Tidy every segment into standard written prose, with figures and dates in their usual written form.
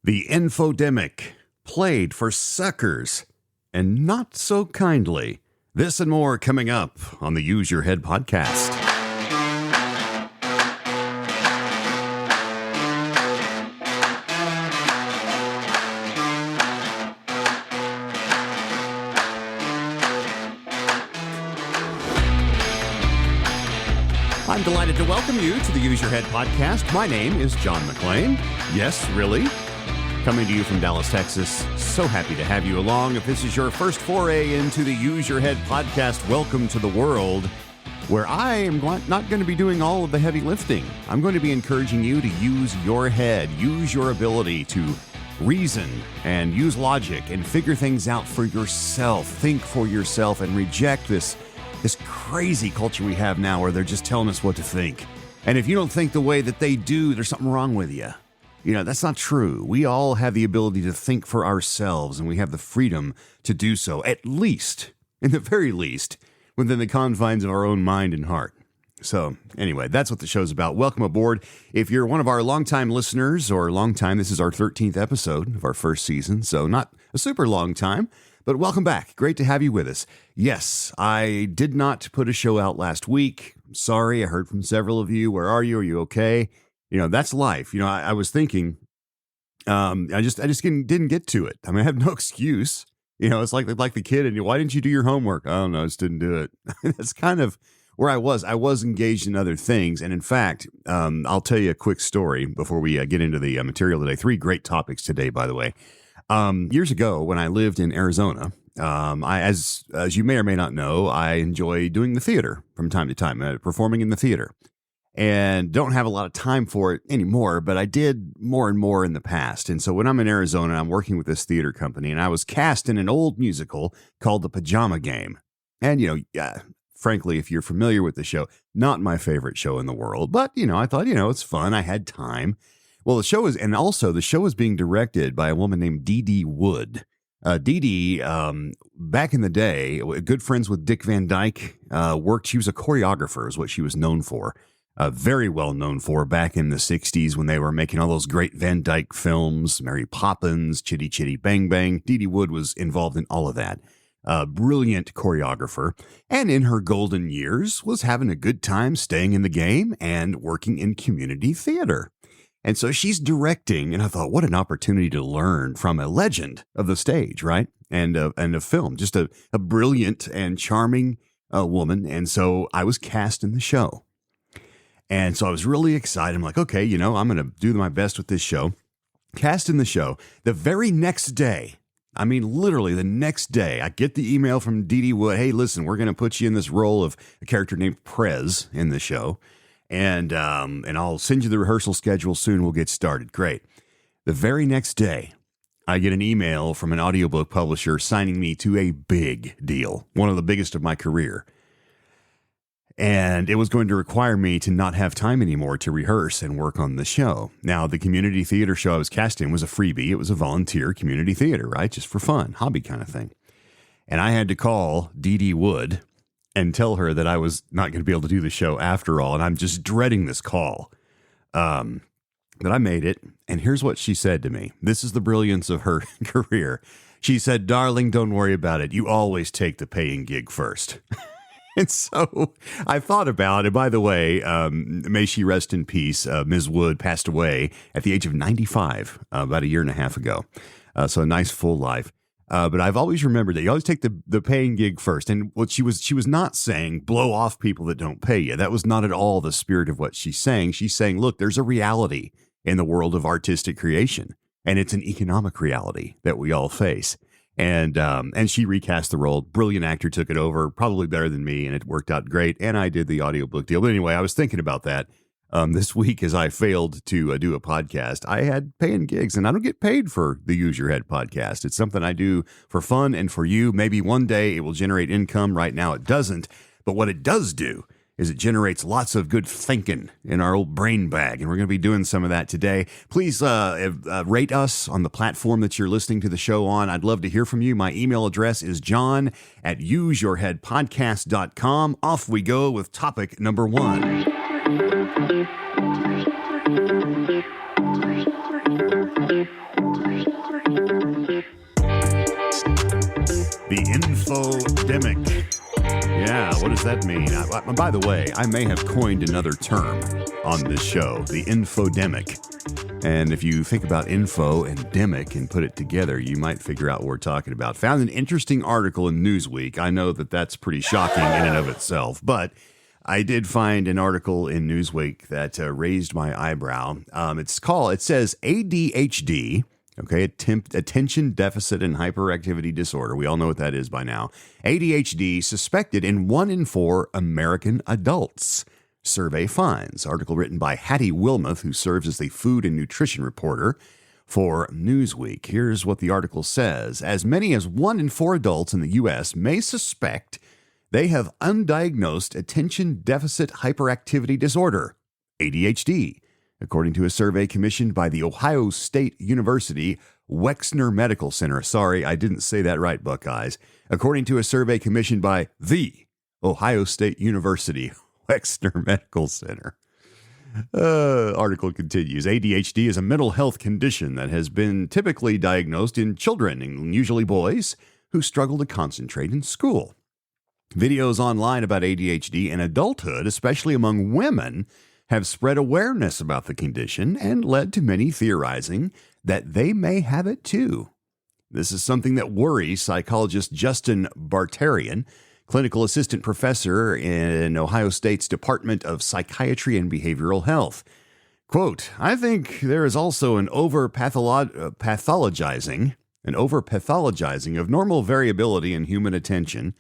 The Info-demic, played for suckers, and not so kindly. This and more coming up on the Use Your Head podcast. I'm delighted to welcome you to the Use Your Head podcast. My name is John McClain. Yes, really? Coming to you from Dallas, Texas. So happy to have you along. If this is your first foray into the Use Your Head podcast, welcome to the world where I am not going to be doing all of the heavy lifting. I'm going to be encouraging you to use your head, use your ability to reason and use logic and figure things out for yourself. Think for yourself and reject this crazy culture we have now where they're just telling us what to think. And if you don't think the way that they do, there's something wrong with you. You know, that's not true. We all have the ability to think for ourselves, and we have the freedom to do so, at least, in the very least, within the confines of our own mind and heart. So, anyway, that's what the show's about. Welcome aboard. If you're one of our longtime listeners, this is our 13th episode of our first season, so not a super long time, but welcome back. Great to have you with us. Yes, I did not put a show out last week. Sorry, I heard from several of you. Where are you? Are you okay? You know, that's life. You know, I was thinking, I just didn't get to it. I mean, I have no excuse. You know, it's like the kid, and why didn't you do your homework? I don't know, I just didn't do it. That's kind of where I was. I was engaged in other things. And in fact, I'll tell you a quick story before we get into the material today. 3 great topics today, by the way. Years ago, when I lived in Arizona, as you may or may not know, I enjoy doing the theater from time to time, performing in the theater. And don't have a lot of time for it anymore, but I did more and more in the past. And so when I'm in Arizona, I'm working with this theater company, and I was cast in an old musical called The Pajama Game. And, you know, frankly, if you're familiar with the show, not my favorite show in the world, but, you know, I thought, you know, it's fun. I had time. Well, the show is being directed by a woman named Dee Wood. Dee, back in the day, good friends with Dick Van Dyke, she was a choreographer is what she was known for. Very well known for back in the 60s when they were making all those great Van Dyke films, Mary Poppins, Chitty Chitty Bang Bang. Dee Wood was involved in all of that. Brilliant choreographer, and in her golden years was having a good time staying in the game and working in community theater. And so she's directing, and I thought, what an opportunity to learn from a legend of the stage, right? And a film, just a brilliant and charming woman. And so I was cast in the show. And so I was really excited. I'm like, okay, you know, I'm going to do my best with this show. Cast in the show. The very next day, I mean, literally the next day, I get the email from Dee Wood. Hey, listen, we're going to put you in this role of a character named Prez in the show. And I'll send you the rehearsal schedule soon. We'll get started. Great. The very next day, I get an email from an audiobook publisher signing me to a big deal, one of the biggest of my career. And it was going to require me to not have time anymore to rehearse and work on the show. Now, the community theater show I was cast in was a freebie. It was a volunteer community theater, right? Just for fun, hobby kind of thing. And I had to call Dee Wood and tell her that I was not going to be able to do the show after all. And I'm just dreading this call. But I made it. And here's what she said to me. This is the brilliance of her career. She said, "Darling, don't worry about it. You always take the paying gig first." And so I thought about it. By the way, may she rest in peace. Ms. Wood passed away at the age of 95 about a year and a half ago. So a nice full life. But I've always remembered that you always take the paying gig first. And what she was not saying, blow off people that don't pay you. That was not at all the spirit of what she's saying. She's saying, look, there's a reality in the world of artistic creation, and it's an economic reality that we all face. And she recast the role. Brilliant actor took it over, probably better than me, and it worked out great. And I did the audiobook deal. But anyway, I was thinking about that this week as I failed to do a podcast. I had paying gigs, and I don't get paid for the Use Your Head podcast. It's something I do for fun and for you. Maybe one day it will generate income. Right now it doesn't. But what it does do is it generates lots of good thinking in our old brain bag, and we're going to be doing some of that today. Please rate us on the platform that you're listening to the show on. I'd love to hear from you. My email address is john@useyourheadpodcast.com. Off we go with topic number 1. that mean? By the way, I may have coined another term on this show, the info-demic. And if you think about info and demic and put it together, you might figure out what we're talking about. Found an interesting article in Newsweek. I know that that's pretty shocking in and of itself, but I did find an article in Newsweek that raised my eyebrow. It says ADHD, okay, attention deficit and hyperactivity disorder. We all know what that is by now. ADHD suspected in 1 in 4 American adults. Survey finds. Article written by Hattie Wilmoth, who serves as the food and nutrition reporter for Newsweek. Here's what the article says. As many as 1 in 4 adults in the U.S. may suspect they have undiagnosed attention deficit hyperactivity disorder, ADHD, according to a survey commissioned by the Ohio State University Wexner Medical Center. Sorry, I didn't say that right, Buckeyes. According to a survey commissioned by the Ohio State University Wexner Medical Center. Article continues. ADHD is a mental health condition that has been typically diagnosed in children, and usually boys, who struggle to concentrate in school. Videos online about ADHD in adulthood, especially among women, have spread awareness about the condition and led to many theorizing that they may have it too. This is something that worries psychologist Justin Bartarian, clinical assistant professor in Ohio State's Department of Psychiatry and Behavioral Health. Quote, I think there is also an over-pathologizing of normal variability in human attention,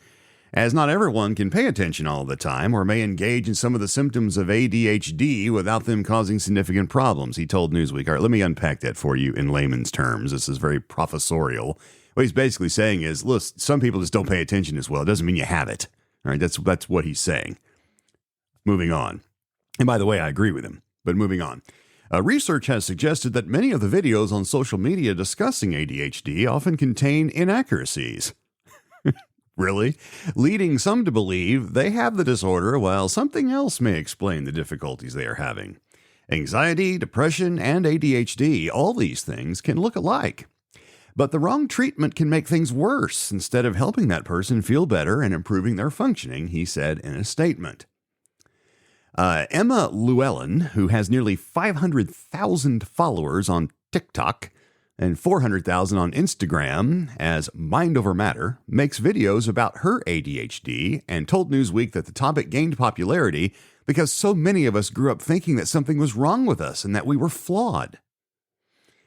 as not everyone can pay attention all the time or may engage in some of the symptoms of ADHD without them causing significant problems, he told Newsweek. All right, let me unpack that for you in layman's terms. This is very professorial. What he's basically saying is, look, some people just don't pay attention as well. It doesn't mean you have it. All right, that's what he's saying. Moving on. And by the way, I agree with him, but moving on. Research has suggested that many of the videos on social media discussing ADHD often contain inaccuracies. Really? Leading some to believe they have the disorder while something else may explain the difficulties they are having. Anxiety, depression, and ADHD, all these things can look alike. But the wrong treatment can make things worse instead of helping that person feel better and improving their functioning, he said in a statement. Emma Llewellyn, who has nearly 500,000 followers on TikTok and 400,000 on Instagram as Mind Over Matter, makes videos about her ADHD and told Newsweek that the topic gained popularity because so many of us grew up thinking that something was wrong with us and that we were flawed.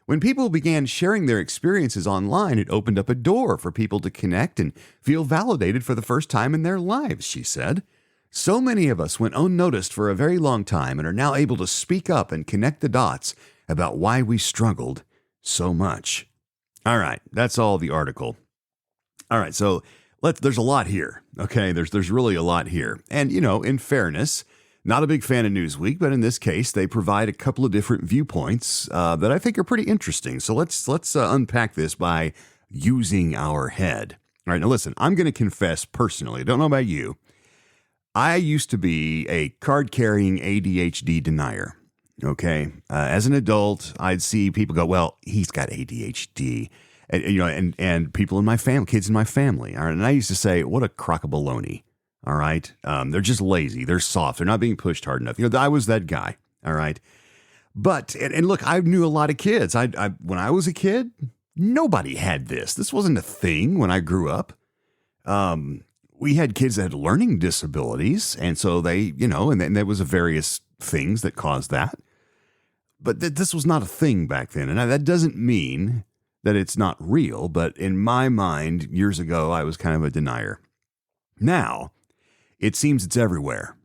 When people began sharing their experiences online, it opened up a door for people to connect and feel validated for the first time in their lives, she said. So many of us went unnoticed for a very long time and are now able to speak up and connect the dots about why we struggled so much. All right, that's all the article. All right, so there's a lot here, okay? There's really a lot here. And, in fairness, not a big fan of Newsweek, but in this case, they provide a couple of different viewpoints that I think are pretty interesting. So let's unpack this by using our head. All right, now listen, I'm going to confess personally, I don't know about you, I used to be a card-carrying ADHD denier, okay? As an adult, I'd see people go, well, he's got ADHD, and people in my family, kids in my family, all right? And I used to say, what a crock of baloney. All right. They're just lazy. They're soft. They're not being pushed hard enough. I was that guy. All right. But, and look, I knew a lot of kids. When I was a kid, nobody had this. This wasn't a thing when I grew up. We had kids that had learning disabilities. And so they, and then there was various things that caused that. But this was not a thing back then. And that doesn't mean that it's not real. But in my mind, years ago, I was kind of a denier. Now, it seems it's everywhere.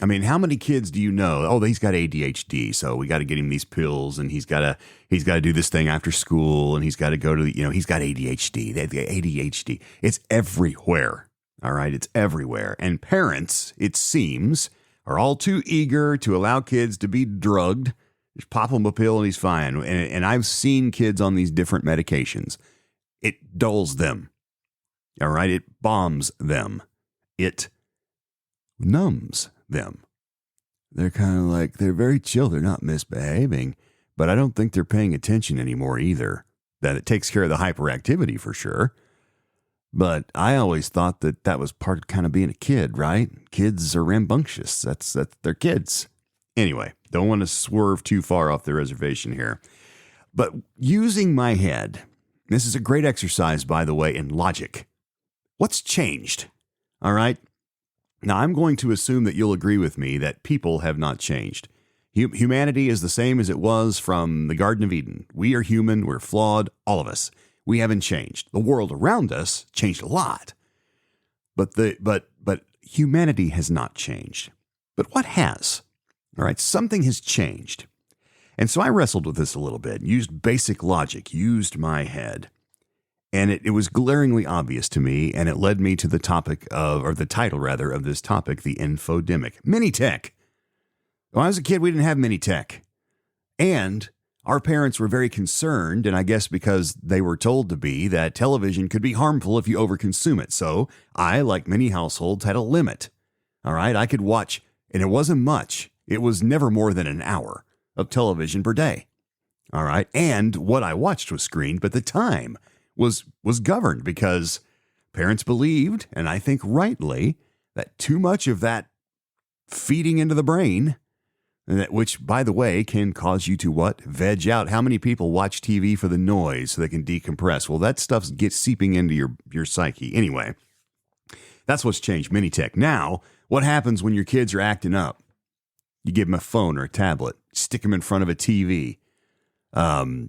I mean, how many kids do you know? Oh, he's got ADHD, so we got to get him these pills, and he's got to do this thing after school, and he's got to go to he's got ADHD. The ADHD. It's everywhere. All right, it's everywhere. And parents, it seems, are all too eager to allow kids to be drugged. Just pop him a pill and he's fine. And I've seen kids on these different medications. It dulls them. All right, it bombs them. It numbs them. They're kind of like, they're very chill. They're not misbehaving, but I don't think they're paying attention anymore either. That it takes care of the hyperactivity for sure. But I always thought that that was part of kind of being a kid, right? Kids are rambunctious. That's they're kids. Anyway, don't want to swerve too far off the reservation here. But using my head, this is a great exercise, by the way, in logic. What's changed? All right. Now, I'm going to assume that you'll agree with me that people have not changed. Humanity is the same as it was from the Garden of Eden. We are human. We're flawed. All of us. We haven't changed. The world around us changed a lot. But humanity has not changed. But what has? All right. Something has changed. And so I wrestled with this a little bit, used basic logic, used my head. And it was glaringly obvious to me, and it led me to the topic of, or the title rather, of this topic, the Info-demic. Mini-tech. When I was a kid, we didn't have mini-tech. And our parents were very concerned, and I guess because they were told to be, that television could be harmful if you overconsume it. So I, like many households, had a limit. All right, I could watch, and it wasn't much. It was never more than an hour of television per day. All right, and what I watched was screened, but the time was governed because parents believed, and I think rightly, that too much of that feeding into the brain, which, by the way, can cause you to what? Veg out. How many people watch TV for the noise so they can decompress? Well, that stuff gets seeping into your psyche. Anyway, that's what's changed Minitech. Now, what happens when your kids are acting up? You give them a phone or a tablet, stick them in front of a TV.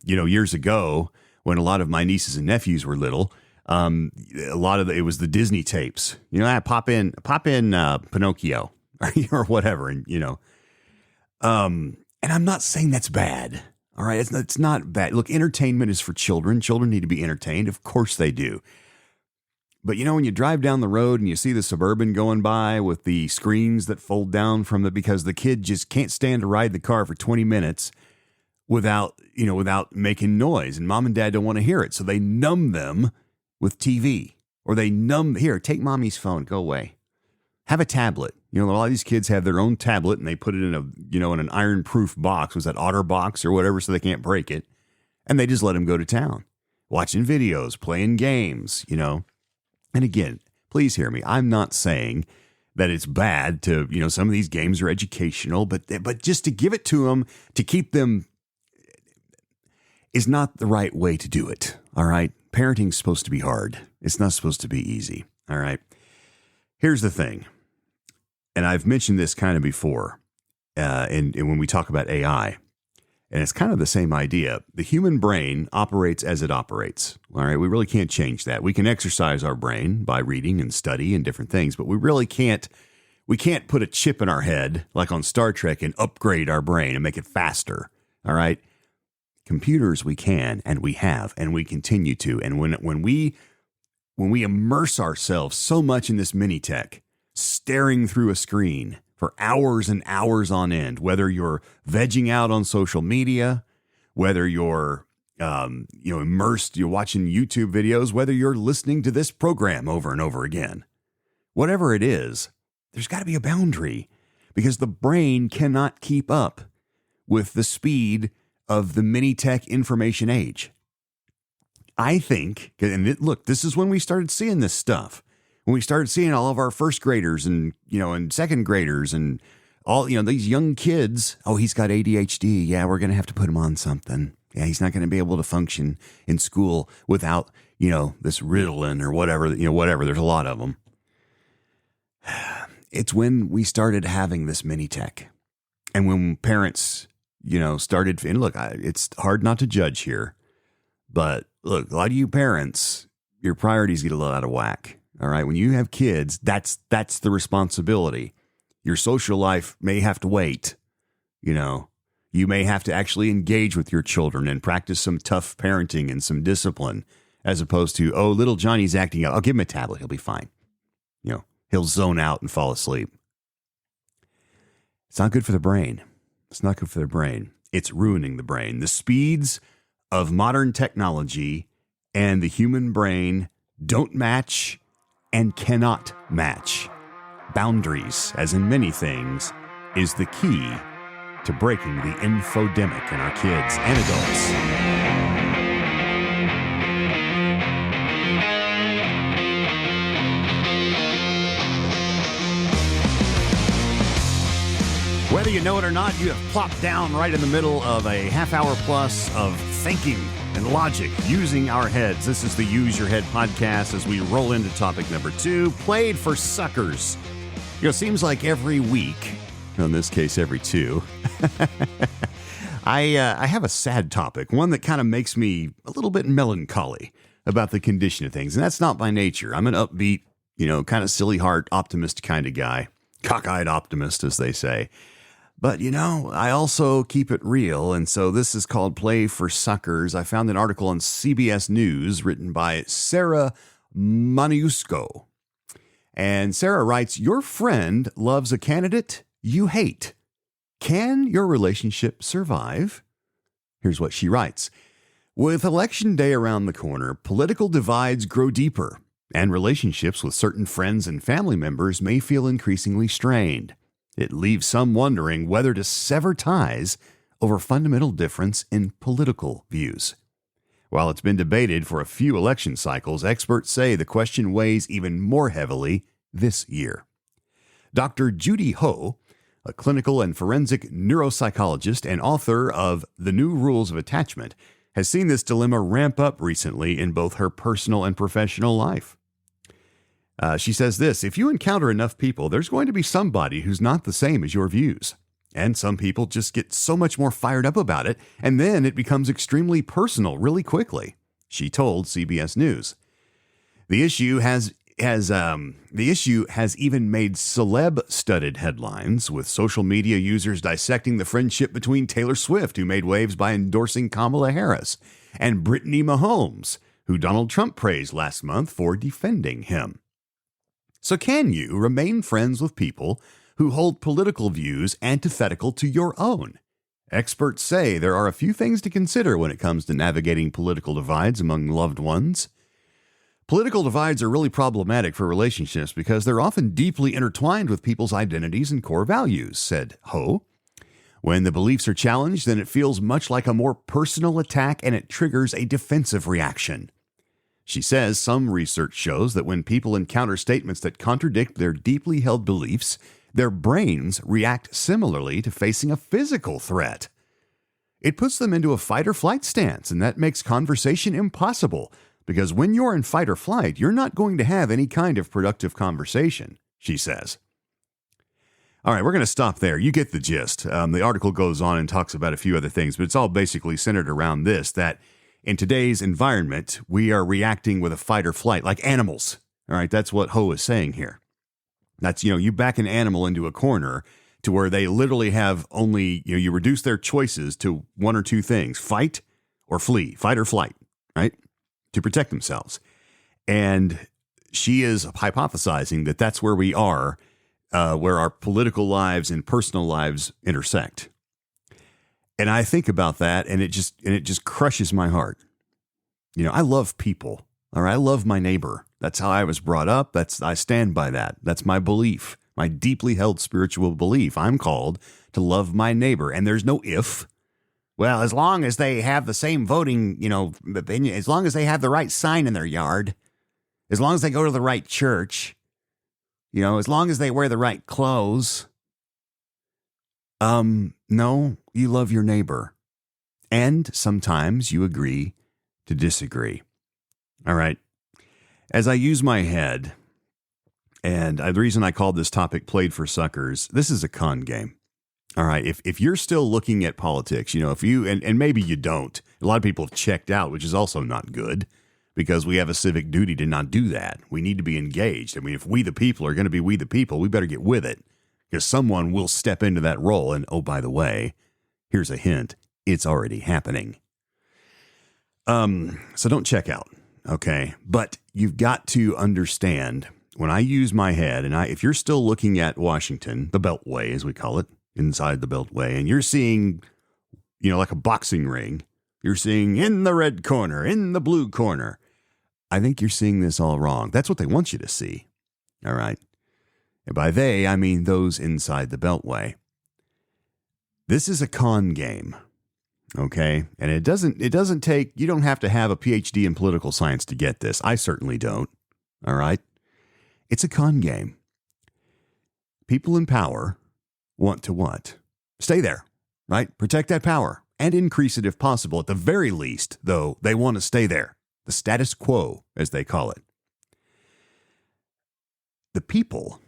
Years ago, when a lot of my nieces and nephews were little, it was the Disney tapes. Pop in Pinocchio or whatever, and and I'm not saying that's bad. All right, it's not bad. Look, entertainment is for children. Children need to be entertained. Of course they do. But when you drive down the road and you see the Suburban going by with the screens that fold down from it because the kid just can't stand to ride the car for 20 minutes without making noise, and mom and dad don't want to hear it. So they numb them with TV, or here, take mommy's phone, go away. Have a tablet. A lot of these kids have their own tablet and they put it in an iron-proof box. Was that OtterBox or whatever, so they can't break it. And they just let them go to town, watching videos, playing games, And again, please hear me. I'm not saying that it's bad to, some of these games are educational, but just to give it to them, to keep them, is not the right way to do it. All right. Parenting's supposed to be hard. It's not supposed to be easy. All right. Here's the thing. And I've mentioned this kind of before, and when we talk about AI, and it's kind of the same idea. The human brain operates as it operates. All right. We really can't change that. We can exercise our brain by reading and study and different things, but we really can't. We can't put a chip in our head like on Star Trek and upgrade our brain and make it faster. All right. Computers we can, and we have, and we continue to. And when we immerse ourselves so much in this mini tech, staring through a screen for hours and hours on end, whether you're vegging out on social media, whether you're immersed, you're watching YouTube videos, whether you're listening to this program over and over again, whatever it is, there's got to be a boundary, because the brain cannot keep up with the speed of the mini tech information age. I think, and look, this is when we started seeing this stuff. When we started seeing all of our first graders and second graders and all, these young kids, oh, he's got ADHD. Yeah, we're going to have to put him on something. Yeah, he's not going to be able to function in school without, this Ritalin or whatever, whatever. There's a lot of them. It's when we started having this mini tech, and when parents, started, and look, it's hard not to judge here, but look, a lot of you parents, your priorities get a little out of whack. All right. When you have kids, that's the responsibility. Your social life may have to wait. You may have to actually engage with your children and practice some tough parenting and some discipline, as opposed to, oh, little Johnny's acting out. I'll give him a tablet. He'll be fine. He'll zone out and fall asleep. It's not good for the brain. It's not good for the brain. It's ruining the brain. The speeds of modern technology and the human brain don't match and cannot match. Boundaries, as in many things, is the key to breaking the infodemic in our kids and adults. you know it or not, you have plopped down right in the middle of a half hour plus of thinking and logic using our heads. This is the Use Your Head podcast as we roll into topic number 2, played for suckers. You know, it seems like every week, in this case every 2, I have a sad topic, one that kind of makes me a little bit melancholy about the condition of things. And that's not by nature. I'm an upbeat, kind of silly heart, optimist kind of guy. Cockeyed optimist, as they say. But, I also keep it real, and so this is called Play for Suckers. I found an article on CBS News written by Sarah Maniusko. And Sarah writes, "Your friend loves a candidate you hate. Can your relationship survive?" Here's what she writes. "With Election Day around the corner, political divides grow deeper, and relationships with certain friends and family members may feel increasingly strained. It leaves some wondering whether to sever ties over fundamental difference in political views. While it's been debated for a few election cycles, experts say the question weighs even more heavily this year." Dr. Judy Ho, a clinical and forensic neuropsychologist and author of The New Rules of Attachment, has seen this dilemma ramp up recently in both her personal and professional life. She says this: "If you encounter enough people, there's going to be somebody who's not the same as your views. And some people just get so much more fired up about it, and then it becomes extremely personal really quickly," she told CBS News. The issue has even made celeb-studded headlines, with social media users dissecting the friendship between Taylor Swift, who made waves by endorsing Kamala Harris, and Brittany Mahomes, who Donald Trump praised last month for defending him. So can you remain friends with people who hold political views antithetical to your own? Experts say there are a few things to consider when it comes to navigating political divides among loved ones. Political divides are really problematic for relationships because they're often deeply intertwined with people's identities and core values, said Ho. When the beliefs are challenged, then it feels much like a more personal attack and it triggers a defensive reaction. She says some research shows that when people encounter statements that contradict their deeply held beliefs, their brains react similarly to facing a physical threat. It puts them into a fight or flight stance, and that makes conversation impossible because when you're in fight or flight, you're not going to have any kind of productive conversation, she says. All right, we're going to stop there. You get the gist. The article goes on and talks about a few other things, but it's all basically centered around this, that in today's environment, we are reacting with a fight or flight like animals. All right, that's what Ho is saying here. That's, you back an animal into a corner to where they literally have only, you reduce their choices to one or two things, fight or flee, fight or flight, right, to protect themselves. And she is hypothesizing that that's where we are, where our political lives and personal lives intersect. And I think about that, and it just crushes my heart. I love people. All right, I love my neighbor. That's how I was brought up. I stand by that. That's my belief, my deeply held spiritual belief. I'm called to love my neighbor, and there's no if. Well, as long as they have the same voting, opinion, as long as they have the right sign in their yard, as long as they go to the right church, as long as they wear the right clothes. No, you love your neighbor. And sometimes you agree to disagree. All right. As I use my head, and the reason I called this topic Played for Suckers, this is a con game. All right. If you're still looking at politics, if you, and maybe you don't, a lot of people have checked out, which is also not good because we have a civic duty to not do that. We need to be engaged. I mean, if we the people are going to be we the people, we better get with it. Because someone will step into that role. And, oh, by the way, here's a hint. It's already happening. So don't check out, okay? But you've got to understand, when I use my head, and if you're still looking at Washington, the Beltway, as we call it, inside the Beltway, and you're seeing, like a boxing ring, you're seeing in the red corner, in the blue corner, I think you're seeing this all wrong. That's what they want you to see, all right? And by they, I mean those inside the Beltway. This is a con game, okay? And it doesn't take, you don't have to have a PhD in political science to get this. I certainly don't, all right? It's a con game. People in power want to what? Stay there, right? Protect that power and increase it if possible. At the very least, though, they want to stay there. The status quo, as they call it. The people,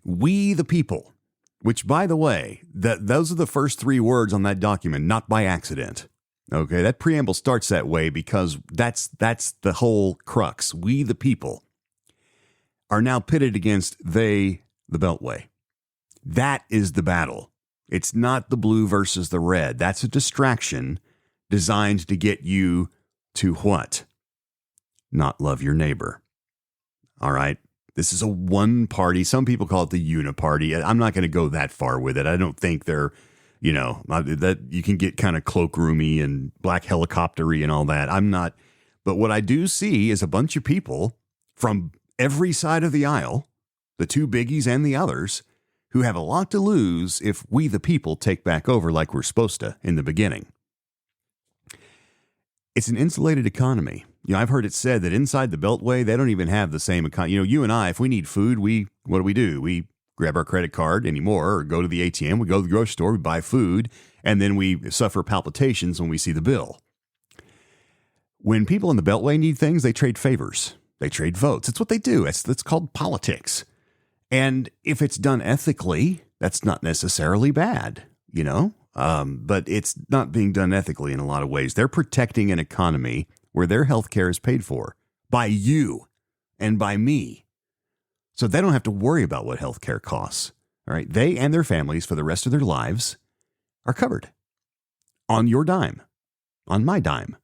we the people, which, by the way, those are the first three words on that document, not by accident. Okay, that preamble starts that way because that's the whole crux. We the people are now pitted against they, the Beltway. That is the battle. It's not the blue versus the red. That's a distraction designed to get you to what? Not love your neighbor. All right. This is a one party. Some people call it the uniparty. I'm not going to go that far with it. I don't think they're, that you can get kind of cloakroomy and black helicoptery and all that. I'm not. But what I do see is a bunch of people from every side of the aisle, the two biggies and the others, who have a lot to lose if we the people take back over like we're supposed to in the beginning. It's an insulated economy. I've heard it said that inside the Beltway, they don't even have the same economy. You and I, if we need food, what do? We grab our credit card anymore or go to the ATM. We go to the grocery store, we buy food, and then we suffer palpitations when we see the bill. When people in the Beltway need things, they trade favors. They trade votes. It's what they do. It's called politics. And if it's done ethically, that's not necessarily bad, but it's not being done ethically in a lot of ways. They're protecting an economy where their health care is paid for by you and by me. So they don't have to worry about what health care costs. All right. They and their families for the rest of their lives are covered on your dime, on my dime.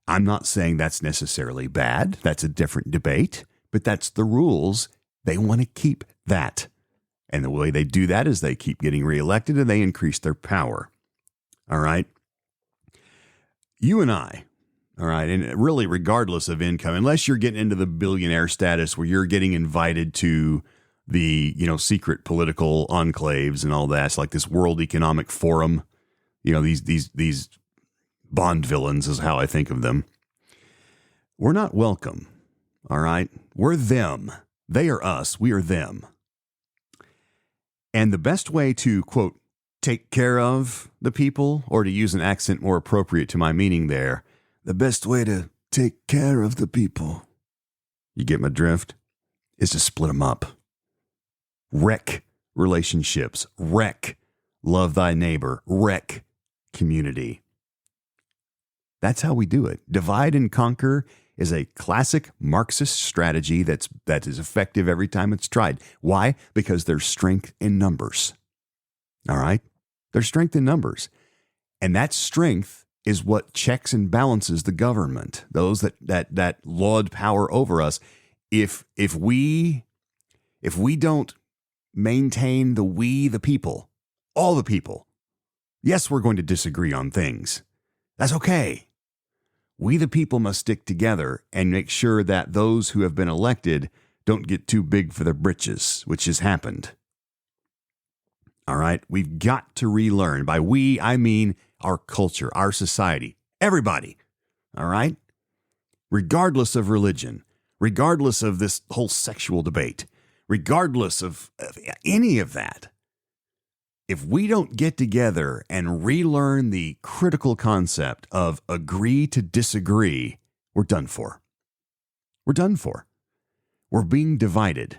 I'm not saying that's necessarily bad. That's a different debate, but that's the rules. They want to keep that. And the way they do that is they keep getting reelected and they increase their power. All right. You and I, all right, and really regardless of income, unless you're getting into the billionaire status where you're getting invited to the, secret political enclaves and all that, it's like this World Economic Forum, these Bond villains is how I think of them. We're not welcome. All right. We're them. They are us. We are them. And the best way to, quote, take care of the people, or to use an accent more appropriate to my meaning there, the best way to take care of the people, you get my drift, is to split them up. Wreck relationships. Wreck love thy neighbor. Wreck community. That's how we do it. Divide and conquer is a classic Marxist strategy that is effective every time it's tried. Why? Because there's strength in numbers. All right? There's strength in numbers. And that strength is what checks and balances the government, those that laud power over us. If we don't maintain the people, all the people, yes, we're going to disagree on things. That's okay. We the people must stick together and make sure that those who have been elected don't get too big for their britches, which has happened. All right. We've got to relearn. By we, I mean our culture, our society, everybody. All right. Regardless of religion, regardless of this whole sexual debate, regardless of any of that. If we don't get together and relearn the critical concept of agree to disagree, we're done for. We're done for. We're being divided.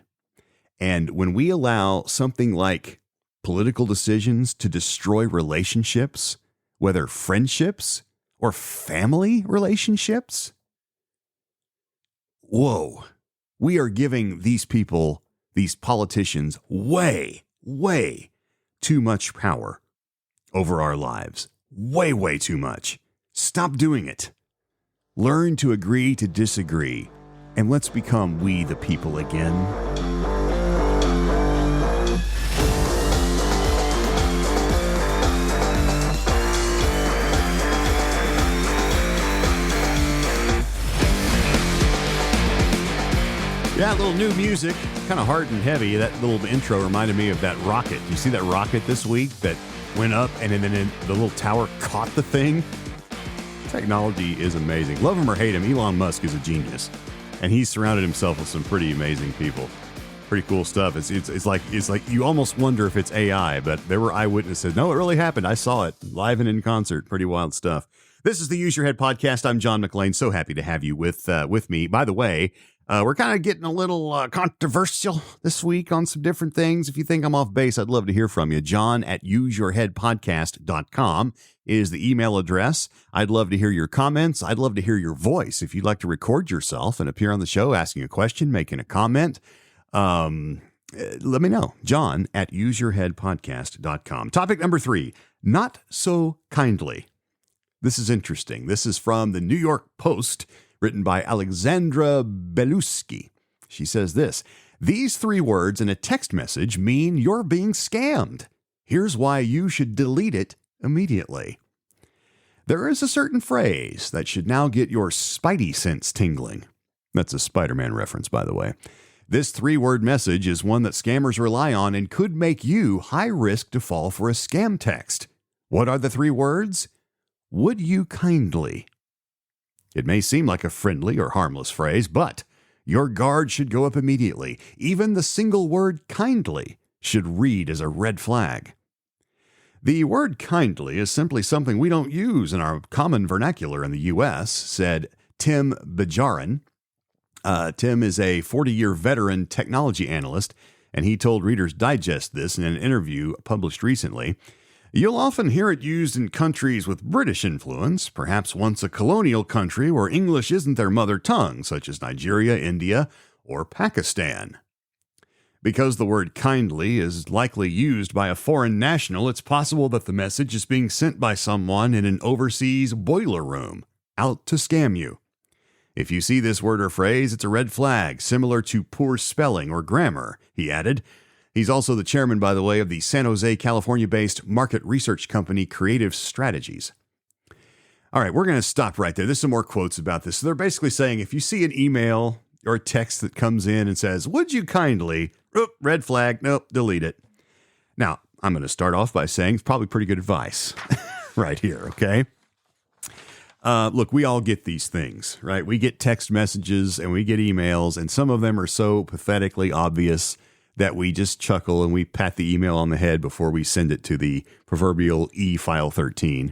And when we allow something like political decisions to destroy relationships, whether friendships or family relationships, whoa, we are giving these people, these politicians, way too much power over our lives. Way too much. Stop doing it. Learn to agree to disagree, and let's become we the people again. Yeah, a little new music, kind of hard and heavy. That little intro reminded me of that rocket. You see that rocket this week that went up and then the little tower caught the thing? Technology is amazing. Love him or hate him, Elon Musk is a genius. And he's surrounded himself with some pretty amazing people. Pretty cool stuff. It's like you almost wonder if it's AI, but there were eyewitnesses. No, it really happened. I saw it live and in concert. Pretty wild stuff. This is the Use Your Head podcast. I'm John McLean. So happy to have you with me. By the way, we're kind of getting a little controversial this week on some different things. If you think I'm off base, I'd love to hear from you. John at useyourheadpodcast.com is the email address. I'd love to hear your comments. I'd love to hear your voice. If you'd like to record yourself and appear on the show, asking a question, making a comment, let me know. John at useyourheadpodcast.com. Topic number 3, not so kindly. This is interesting. This is from the New York Post, written by Alexandra Belusky. She says this: these 3 words in a text message mean you're being scammed. Here's why you should delete it immediately. There is a certain phrase that should now get your spidey sense tingling. That's a Spider-Man reference, by the way. This 3-word message is one that scammers rely on and could make you high risk to fall for a scam text. What are the 3 words? Would you kindly? It may seem like a friendly or harmless phrase, but your guard should go up immediately. Even the single word kindly should read as a red flag. The word kindly is simply something we don't use in our common vernacular in the U.S., said Tim Bajarin. Tim is a 40-year veteran technology analyst, and he told Reader's Digest this in an interview published recently. You'll often hear it used in countries with British influence, perhaps once a colonial country where English isn't their mother tongue, such as Nigeria, India, or Pakistan. Because the word kindly is likely used by a foreign national, it's possible that the message is being sent by someone in an overseas boiler room, out to scam you. If you see this word or phrase, it's a red flag, similar to poor spelling or grammar, he added. He's also the chairman, by the way, of the San Jose, California-based market research company Creative Strategies. All right, we're going to stop right there. There's some more quotes about this. So they're basically saying if you see an email or a text that comes in and says, would you kindly, red flag, nope, delete it. Now, I'm going to start off by saying it's probably pretty good advice right here, okay? Look, we all get these things, right? We get text messages and we get emails, and some of them are so pathetically obvious that we just chuckle and we pat the email on the head before we send it to the proverbial e-file 13.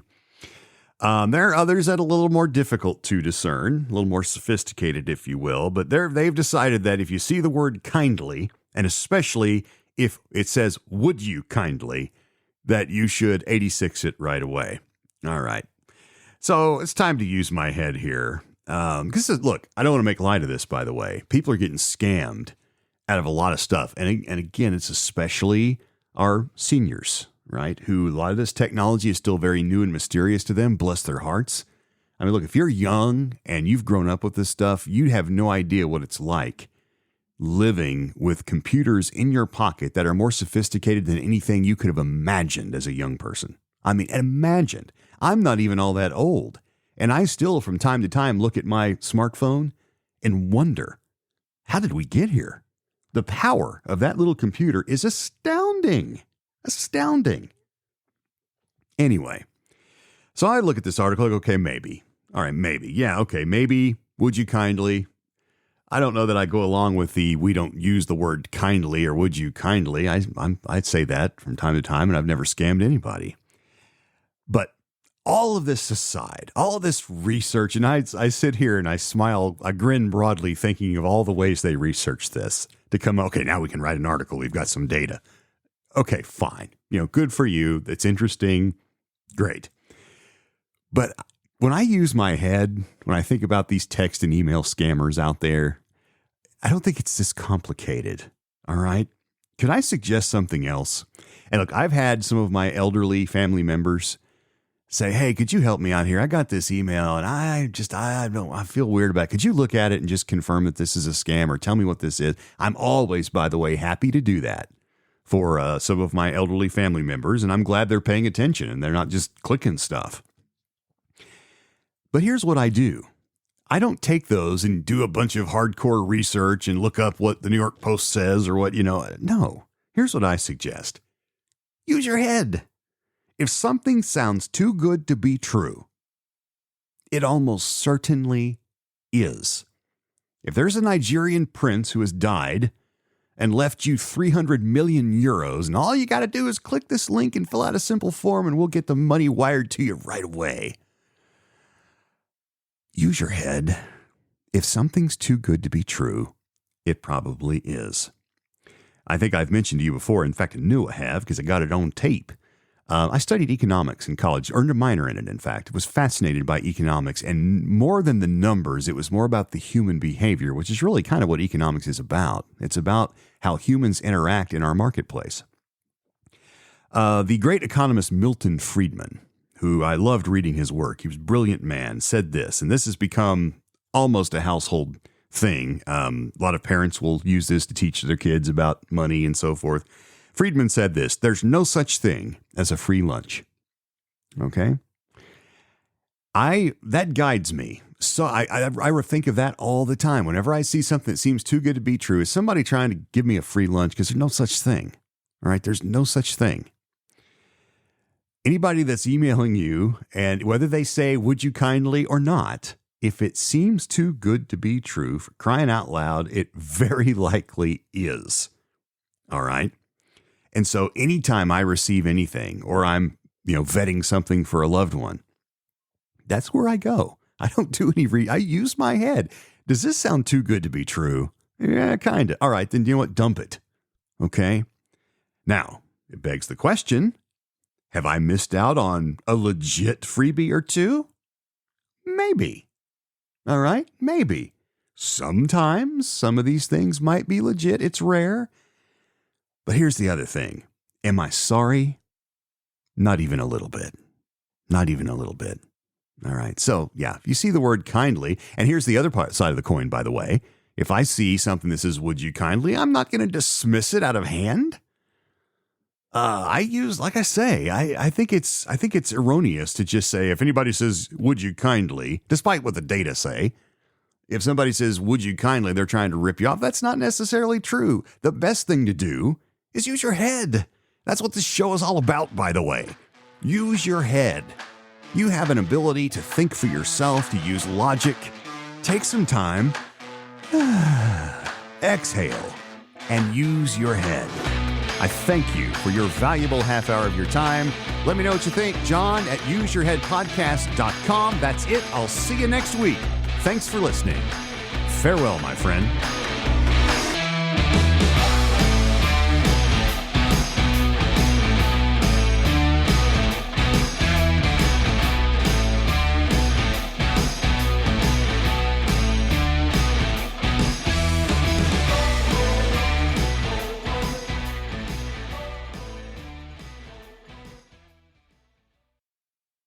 There are others that are a little more difficult to discern, a little more sophisticated, if you will, but they've decided that if you see the word kindly, and especially if it says, would you kindly, that you should 86 it right away. All right. So it's time to use my head here. Look, I don't want to make light of this, by the way. People are getting scammed out of a lot of stuff. And again, it's especially our seniors, right? Who a lot of this technology is still very new and mysterious to them. Bless their hearts. I mean, look, if you're young and you've grown up with this stuff, you have no idea what it's like living with computers in your pocket that are more sophisticated than anything you could have imagined as a young person. I mean, imagined. I'm not even all that old. And I still, from time to time, look at my smartphone and wonder, how did we get here? The power of that little computer is astounding. Astounding. Anyway, so I look at this article, like, okay, maybe. All right, maybe. Yeah, okay, maybe. Would you kindly? I don't know that I go along with the we don't use the word kindly or would you kindly. I'd say that from time to time, and I've never scammed anybody. But all of this aside, all of this research, and I sit here and I smile, I grin broadly thinking of all the ways they researched this to come, okay, now we can write an article. We've got some data. Okay, fine. Good for you. It's interesting. Great. But when I use my head, when I think about these text and email scammers out there, I don't think it's this complicated. All right. Could I suggest something else? And look, I've had some of my elderly family members say, hey, could you help me out here? I got this email and I feel weird about it. Could you look at it and just confirm that this is a scam or tell me what this is? I'm always, by the way, happy to do that for some of my elderly family members. And I'm glad they're paying attention and they're not just clicking stuff. But here's what I do. I don't take those and do a bunch of hardcore research and look up what the New York Post says or what, no. Here's what I suggest. Use your head. If something sounds too good to be true, it almost certainly is. If there's a Nigerian prince who has died and left you 300 million euros, and all you got to do is click this link and fill out a simple form, and we'll get the money wired to you right away. Use your head. If something's too good to be true, it probably is. I think I've mentioned to you before, in fact, I knew I have because I got it on tape. I studied economics in college, earned a minor in it, in fact. Was fascinated by economics, and more than the numbers, it was more about the human behavior, which is really kind of what economics is about. It's about how humans interact in our marketplace. The great economist Milton Friedman, who I loved reading his work, he was a brilliant man, said this, and this has become almost a household thing. A lot of parents will use this to teach their kids about money and so forth. Friedman said this: there's no such thing as a free lunch. Okay? That guides me. So I think of that all the time. Whenever I see something that seems too good to be true, is somebody trying to give me a free lunch? Because there's no such thing. All right? There's no such thing. Anybody that's emailing you, and whether they say, would you kindly or not, if it seems too good to be true, for crying out loud, it very likely is. All right? And so anytime I receive anything, or I'm, vetting something for a loved one, that's where I go. I don't do any I use my head. Does this sound too good to be true? Yeah, kind of. All right, then you know what? Dump it. Okay? Now, it begs the question, have I missed out on a legit freebie or two? Maybe. All right? Maybe. Sometimes some of these things might be legit. It's rare. But here's the other thing. Am I sorry? Not even a little bit. Not even a little bit. All right. So, yeah, if you see the word kindly, and here's the other side of the coin, by the way. If I see something that says, would you kindly, I'm not going to dismiss it out of hand. I think it's erroneous to just say, if anybody says, would you kindly, despite what the data say, if somebody says, would you kindly, they're trying to rip you off. That's not necessarily true. The best thing to do is use your head. That's what this show is all about, by the way. Use your head. You have an ability to think for yourself, to use logic. Take some time, exhale, and use your head. I thank you for your valuable half hour of your time. Let me know what you think. John at useyourheadpodcast.com. That's it. I'll see you next week. Thanks for listening. Farewell, my friend.